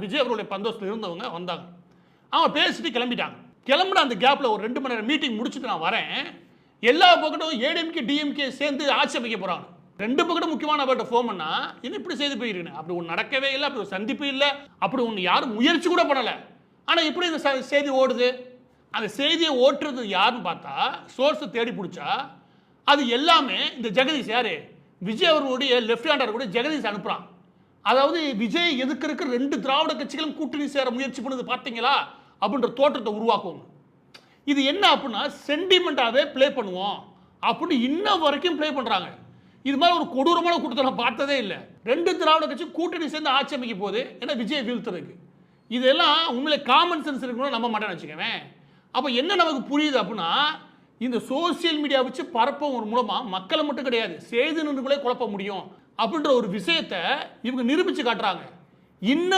விஜய் அவர்களுடைய பந்தோஸ்தில் இருந்தவங்க வந்தாங்க. அவங்க பேசிட்டு கிளம்பிட்டாங்க. கிளம்புன அந்த கேப்ல ஒரு 2 மணி நேரம் மீட்டிங் முடிச்சுட்டு நான் வரேன். எல்லா பக்கட்டும் ஏடிஎம்கே டிஎம்கே சேர்ந்து ஆட்சி அமைக்க போறாங்க. 2 பக்கட்டும் முக்கியமான நபர்கிட்ட ஃபோன் பண்ணா என்ன இப்படி செய்து போயிருக்கேன். அப்படி ஒன்று நடக்கவே இல்லை, அப்படி ஒரு சந்திப்பு இல்லை, அப்படி ஒன்று யாரும் முயற்சி கூட பண்ணலை. ஆனால் எப்படி இந்த செய்தி ஓடுது? அந்த செய்தியை ஓட்டுறது யாருன்னு பார்த்தா சோர்ஸை தேடி பிடிச்சா அது எல்லாமே இந்த ஜெகதீஷ் யாரு விஜய் அவர்களுடைய லெஃப்ட் ஹேண்டர் கூட ஜெகதீஷ் அனுப்புறான். அதாவது விஜய் எதுக்கு 2 திராவிட கட்சிகளும் கூட்டணி சேர முயற்சி பண்ணுது பார்த்தீங்களா அப்படின்ற தோற்றத்தை உருவாக்குவாங்க. இது என்ன அப்படின்னா சென்டிமெண்டாவே பிளே பண்ணுவோம் அப்படி இன்ன வரைக்கும் பிளே பண்றாங்க. இது மாதிரி ஒரு கொடூரமான கூட்டத்தை நான் பார்த்ததே இல்லை. 2 திராவிட கட்சி கூட்டணி சேர்ந்து ஆட்சி அமைக்க போகுது ஏன்னா விஜய் வீழ்த்துறதுக்கு. இதெல்லாம் உண்மையிலே காமன் சென்ஸ் இருக்கணும் நம்ப மாட்டேன்னு வச்சுக்கவேன். அப்போ என்ன நமக்கு புரியுது அப்படின்னா இந்த சோசியல் மீடியா வச்சு பரப்ப மூலமா மக்களை மட்டும் கிடையாது செய்தி நிறுவனங்களே குழப்ப முடியும் அப்படின்ற ஒரு விஷயத்தை இவங்க நிரூபிச்சு காட்டுறாங்க. இன்னும்